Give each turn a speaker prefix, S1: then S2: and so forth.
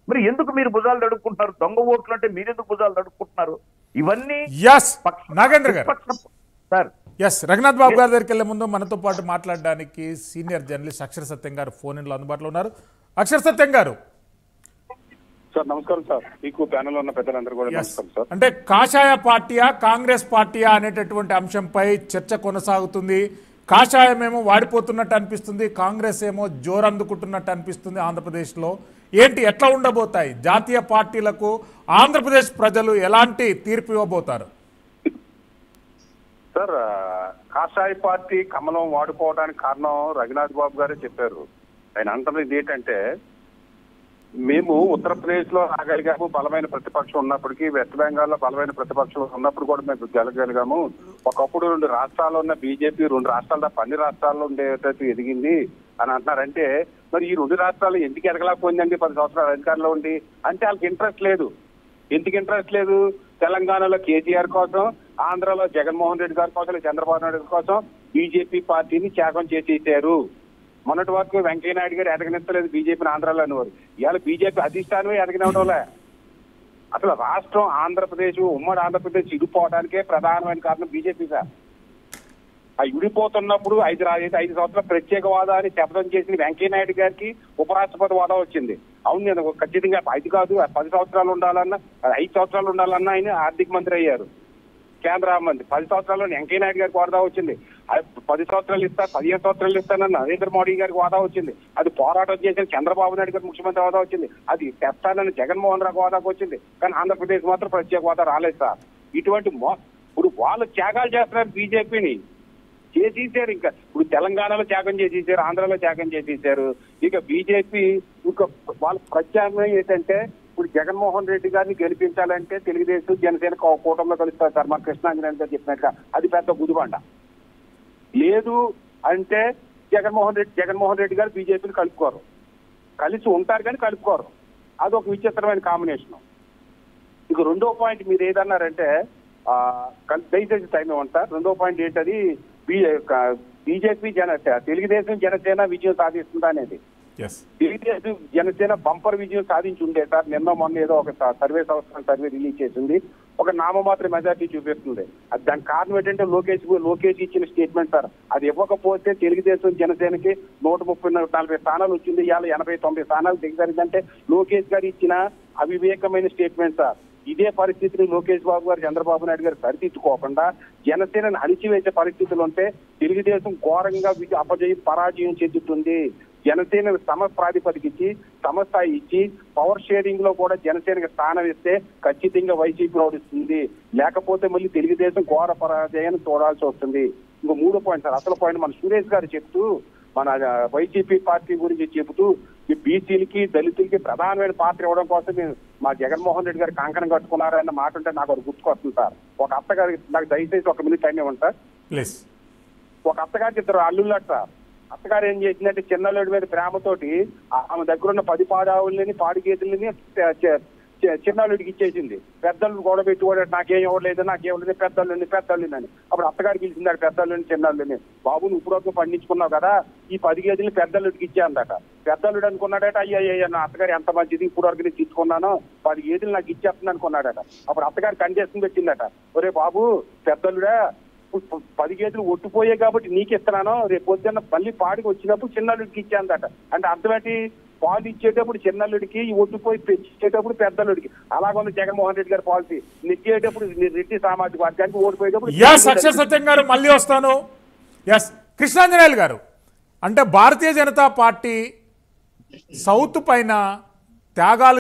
S1: మరి ఎందుకు మీరు భుజాలు తడుక్కుంటున్నారు? దొంగ ఓట్లు అంటే మీరెందుకు భుజాలు తడుక్కుంటున్నారు? ఇవన్నీ
S2: నాగేంద్ర గారు
S1: సార్.
S2: రఘునాథ్ బాబు గారి దగ్గరికి వెళ్లే ముందు మనతో పాటు మాట్లాడడానికి సీనియర్ జర్నలిస్ట్ అక్షర సత్యం గారు ఫోన్ ఇన్లో అందుబాటులో ఉన్నారు. అక్షర సత్యం గారు
S3: సార్ నమస్కారం సార్. మీకు ప్యానెల్ ఉన్న పెద్దలందరూ కూడా నమస్కారం సార్.
S2: అంటే కాషాయ పార్టీయా కాంగ్రెస్ పార్టీయా అనేటటువంటి అంశంపై చర్చ కొనసాగుతుంది. కాషాయం ఏమో వాడిపోతున్నట్టు అనిపిస్తుంది, కాంగ్రెస్ ఏమో జోరందుకుంటున్నట్టు అనిపిస్తుంది ఆంధ్రప్రదేశ్లో. ఏంటి ఎట్లా ఉండబోతాయి జాతీయ పార్టీలకు? ఆంధ్రప్రదేశ్ ప్రజలు ఎలాంటి తీర్పు ఇవ్వబోతారు?
S3: సార్ కాషాయ పార్టీ కమలం వాడుకోవడానికి కారణం రఘునాథ్ బాబు గారే చెప్పారు. ఆయన అంటున్నది ఏంటంటే, మేము ఉత్తరప్రదేశ్ లో రాగలిగాము, బలమైన ప్రతిపక్షం ఉన్నప్పటికీ, వెస్ట్ బెంగాల్లో బలమైన ప్రతిపక్షం ఉన్నప్పుడు కూడా మేము గెలగలిగాము. ఒకప్పుడు 2 రాష్ట్రాల్లో ఉన్న బీజేపీ 2 రాష్ట్రాల తప్ప అన్ని రాష్ట్రాల్లో ఉండేటట్టు ఎదిగింది అని అంటున్నారంటే, మరి ఈ 2 రాష్ట్రాలు ఎందుకు ఎదగలేకపోయిందండి 10 సంవత్సరాలు అధికారంలో ఉండి? అంటే వాళ్ళకి ఇంట్రెస్ట్ లేదు. ఎందుకు ఇంట్రెస్ట్ లేదు? తెలంగాణలో కేసీఆర్ కోసం, ఆంధ్రాలో జగన్మోహన్ రెడ్డి గారి కోసం, చంద్రబాబు నాయుడు కోసం బీజేపీ పార్టీని త్యాగం చేసేసారు. మొన్నటి వరకు వెంకయ్యనాయుడు గారు ఎదగనిస్తలేదు బీజేపీని ఆంధ్రాలో అనేవారు. ఇవాళ బీజేపీ అధిష్టానమే ఎదగనివ్వడంలే. అసలు రాష్ట్రం ఆంధ్రప్రదేశ్, ఉమ్మడి ఆంధ్రప్రదేశ్ ఇడిపోవడానికే ప్రధానమైన కారణం బీజేపీ సార్. ఆ ఇడిపోతున్నప్పుడు 5 సంవత్సరాల ప్రత్యేక హోదా అని శపథం చేసిన వెంకయ్యనాయుడు గారికి ఉపరాష్ట్రపతి హోదా వచ్చింది. అవును, నేను ఖచ్చితంగా 5 కాదు 10 సంవత్సరాలు ఉండాలన్నా, 5 సంవత్సరాలు ఉండాలన్నా ఆయన ఆర్థిక మంత్రి అయ్యారు, కేంద్ర మంత్రి. 10 సంవత్సరాల్లో వెంకయ్యనాయుడు గారికి హోదా వచ్చింది. 10 సంవత్సరాలు ఇస్తా, 15 సంవత్సరాలు ఇస్తానన్న నరేంద్ర మోడీ గారికి హోదా వచ్చింది. అది పోరాటం చేసిన చంద్రబాబు నాయుడు గారికి ముఖ్యమంత్రి హోదా వచ్చింది. అది తెస్తానని జగన్మోహన్ రావు హోదాకు వచ్చింది. కానీ ఆంధ్రప్రదేశ్ మాత్రం ప్రత్యేక హోదా రాలేదు సార్. ఇటువంటి ఇప్పుడు వాళ్ళు త్యాగాలు చేస్తున్నారు, బీజేపీని చేసేసారు. ఇంకా ఇప్పుడు తెలంగాణలో త్యాగం చేసేసారు, ఆంధ్రాలో త్యాగం చేసేసారు. ఇక బీజేపీ ఇంకా వాళ్ళ ప్రత్యామ్నాయం ఏంటంటే, ఇప్పుడు జగన్మోహన్ రెడ్డి గారిని గెలిపించాలంటే తెలుగుదేశం జనసేన కూటమిలో కలుస్తారు సార్. మన కృష్ణాంజనేయులు గారు చెప్పినట్టుగా అది పెద్ద గుదిబండ. లేదు అంటే జగన్మోహన్ రెడ్డి గారు బీజేపీని కలుపుకోరు, కలిసి ఉంటారు కానీ కలుపుకోరు. అదొక విచిత్రమైన కాంబినేషన్. ఇక 2వ పాయింట్ మీరు ఏదన్నారంటే, దయచేసి టైం ఇవ్వంటారు. 2వ పాయింట్ ఏంటది, బీజేపీ తెలుగుదేశం జనసేన విజయం సాధిస్తుందా అనేది. తెలుగుదేశం జనసేన బంపర్ విజయం సాధించి ఉండే సార్. నిన్న మొన్న ఏదో ఒక సర్వే రిలీజ్ చేసింది, ఒక నామమాత్ర మెజార్టీ చూపిస్తుంది. దానికి కారణం ఏంటంటే లోకేష్ ఇచ్చిన స్టేట్మెంట్ సార్. అది ఇవ్వకపోతే తెలుగుదేశం జనసేనకి 130-140 స్థానాలు వచ్చింది, ఇవాళ 80-90 స్థానాలు దిగజారిందంటే లోకేష్ గారు ఇచ్చిన అవివేకమైన స్టేట్మెంట్ సార్. ఇదే పరిస్థితిని లోకేష్ బాబు గారు, చంద్రబాబు నాయుడు గారు సరిదిద్దుకోకుండా జనసేనను అణిచివేసే పరిస్థితులు ఉంటే తెలుగుదేశం ఘోరంగా పరాజయం చెందుతుంది. జనసేన ప్రాతిపదికిచ్చి సమస్థాయి ఇచ్చి పవర్ షేరింగ్ లో కూడా జనసేనకి స్థానం ఇస్తే ఖచ్చితంగా వైసీపీ ఓడిస్తుంది. లేకపోతే మళ్ళీ తెలుగుదేశం ఘోర పరాజయాన్ని చూడాల్సి వస్తుంది. ఇంకో 3వ పాయింట్ సార్, అసలు పాయింట్ మన సురేష్ గారు చెప్తూ, మన వైసీపీ పార్టీ గురించి చెబుతూ, ఈ బీసీలకి దళితులకి ప్రధానమైన పాత్ర ఇవ్వడం కోసం మా జగన్మోహన్ రెడ్డి గారు కంకణం కట్టుకున్నారన్న మాట ఉంటే నాకు అది గుర్తుకొస్తుంది సార్. ఒక అత్తగారికి, నాకు దయచేసి 1 మినిట్ టైం ఇవ్వండి సార్. ఒక అత్తగారికి 2 అల్లుళ్ళట సార్. అత్తగారు ఏం చేసిందంటే, చిన్నల్లుడి మీద ప్రేమతోటి ఆమె దగ్గర ఉన్న 10 పాడావుల్ని, పాడి గేదెలని చిన్నల్లుడికి ఇచ్చేసింది. పెద్దల్ని గొడవ పెట్టుకోవడం, నాకేం ఇవ్వలేదు పెద్దల్లుని అని. అప్పుడు అత్తగారికి పిలిచిందాడు పెద్దల్లుని, చిన్నల్లుని. బాబు నువ్వు ఇప్పుడు పండించుకున్నావు కదా, ఈ 10 గేదెలు పెద్దల్లుడికి ఇచ్చేందట. పెద్దల్లుడు అనుకున్నాడట, అయ్యా నా అత్తగారు ఎంత మంచిది, ఇప్పుడు వరకు నేను తీసుకున్నాను, 10 గేదెలు నాకు ఇచ్చేస్తుంది అనుకున్నాడట. అప్పుడు అత్తగారు కండిషన్ పెట్టిందట, ఒరే బాబు పెద్దల్లుడా, 10 గేదెలు ఒట్టుపోయే కాబట్టి నీకు ఇస్తున్నాను, రేపు పొద్దున్న మళ్ళీ పాడికి వచ్చినప్పుడు చిన్నల్లుడికి ఇచ్చేందట. అంటే అర్థమేంటి, పాలు ఇచ్చేటప్పుడు చిన్నల్లుడికి, ఒట్టుపోయి పెంచేటప్పుడు పెద్దల్లుడికి. అలాగే జగన్మోహన్ రెడ్డి గారి పాలసీ. నెగ్గేటప్పుడు రెడ్డి సామాజిక వర్గానికి, ఓడిపోయేటప్పుడు.
S2: అక్షర సత్యం గారు మళ్ళీ వస్తాను. కృష్ణాంజనేయులు గారు, అంటే భారతీయ జనతా పార్టీ సౌత్ పైన త్యాగాలు